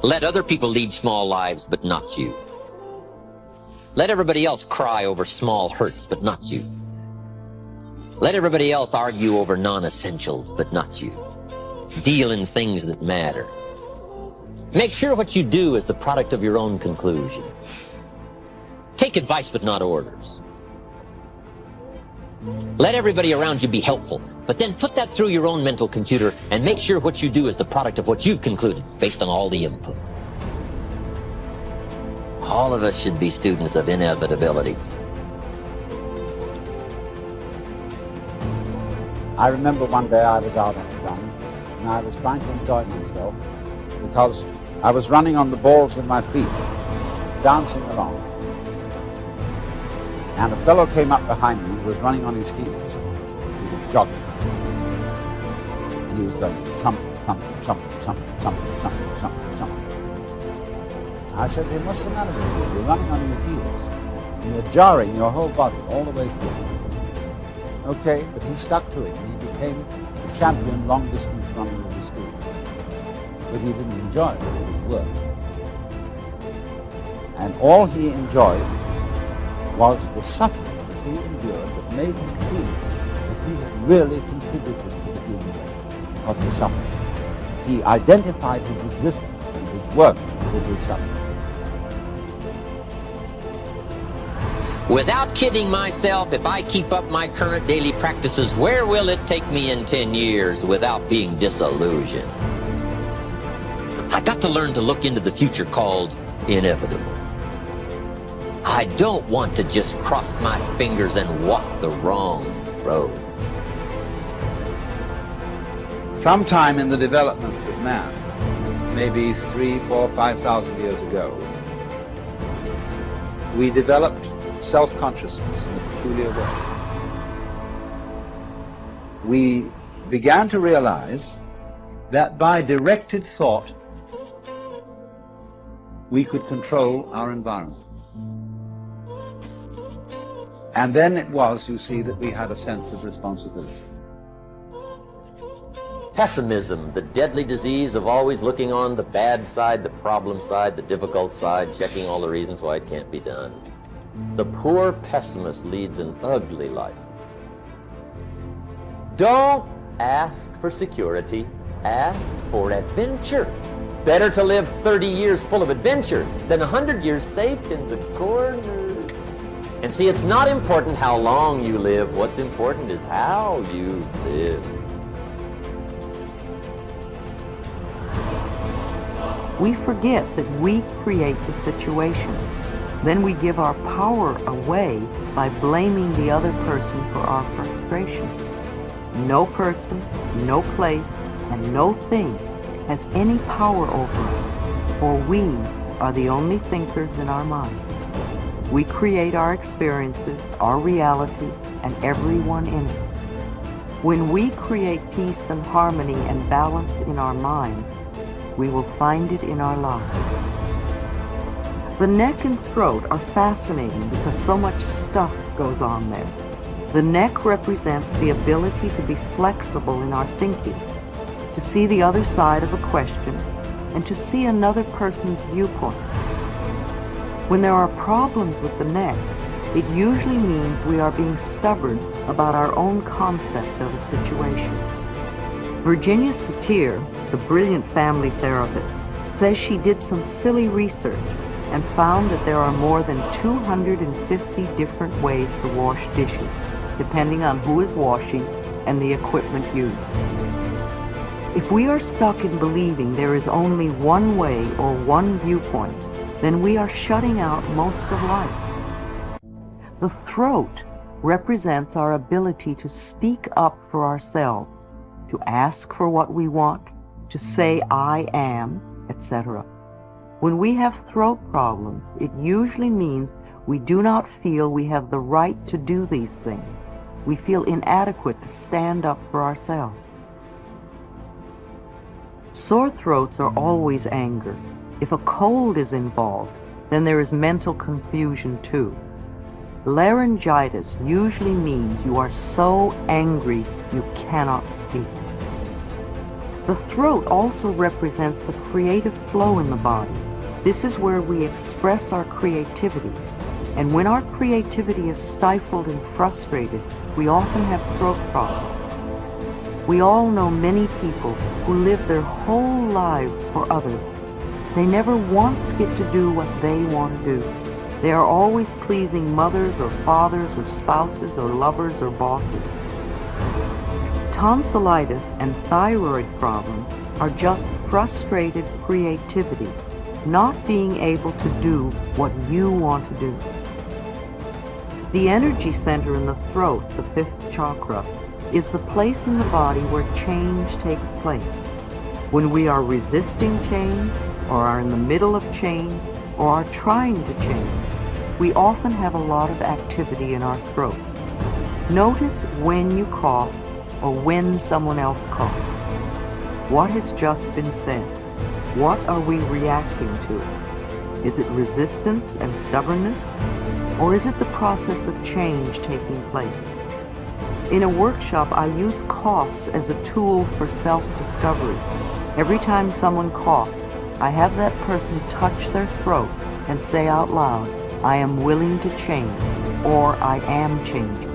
Let other people lead small lives, but not you. Let everybody else cry over small hurts, but not you. Let everybody else argue over non-essentials, but not you. Deal in things that matter. Make sure what you do is the product of your own conclusion. Take advice, but not orders. Let everybody around you be helpful, but then put that through your own mental computer and make sure what you do is the product of what you've concluded based on all the input. All of us should be students of inevitability. I remember one day I was out on the run and I was trying to enjoy myself because I was running on the balls of my feet, dancing along. And a fellow came up behind me who was running on his heels. He was jogging. And he was going thump, thump, thump, thump, thump, thump, thump, thump. I said, "Hey, what's the matter with you? You're running on your heels. And you're jarring your whole body all the way through." Okay, but he stuck to it and he became the champion long distance runner of the school. But he didn't enjoy it, it was work. And all he enjoyed was the suffering that he endured that made him feel that he had really contributed to the human race because he suffered. He identified his existence and his work with his suffering. Without kidding myself, if I keep up my current daily practices, where will it take me in 10 years without being disillusioned? I got to learn to look into the future called inevitable. I don't want to just cross my fingers and walk the wrong road. Sometime in the development of man, maybe 3, 4, 5,000 years ago, we developed self-consciousness in a peculiar way. We began to realize that by directed thought, we could control our environment. And then it was, you see, that we had a sense of responsibility. Pessimism, the deadly disease of always looking on the bad side, the problem side, the difficult side, checking all the reasons why it can't be done. The poor pessimist leads an ugly life. Don't ask for security, ask for adventure. Better to live 30 years full of adventure than 100 years safe in the corner. And see, it's not important how long you live. What's important is how you live. We forget that we create the situation. Then we give our power away by blaming the other person for our frustration. No person, no place, and no thing has any power over us, for we are the only thinkers in our mind. We create our experiences, our reality, and everyone in it. When we create peace and harmony and balance in our mind, we will find it in our lives. The neck and throat are fascinating because so much stuff goes on there. The neck represents the ability to be flexible in our thinking, to see the other side of a question, and to see another person's viewpoint. When there are problems with the neck, it usually means we are being stubborn about our own concept of a situation. Virginia Satir, the brilliant family therapist, says she did some silly research and found that there are more than 250 different ways to wash dishes, depending on who is washing and the equipment used. If we are stuck in believing there is only one way or one viewpoint, then we are shutting out most of life. The throat represents our ability to speak up for ourselves, to ask for what we want, to say I am, etc. When we have throat problems, it usually means we do not feel we have the right to do these things. We feel inadequate to stand up for ourselves. Sore throats are always anger. If a cold is involved, then there is mental confusion too. Laryngitis usually means you are so angry you cannot speak. The throat also represents the creative flow in the body. This is where we express our creativity. And when our creativity is stifled and frustrated, we often have throat problems. We all know many people who live their whole lives for others. They never once get to do what they want to do. They are always pleasing mothers or fathers or spouses or lovers or bosses. Tonsillitis and thyroid problems are just frustrated creativity, not being able to do what you want to do. The energy center in the throat, the fifth chakra, is the place in the body where change takes place. When we are resisting change, or are in the middle of change, or are trying to change, we often have a lot of activity in our throats. Notice when you cough or when someone else coughs. What has just been said? What are we reacting to? Is it resistance and stubbornness? Or is it the process of change taking place? In a workshop, I use coughs as a tool for self-discovery. Every time someone coughs, I have that person touch their throat and say out loud, I am willing to change, or I am changing.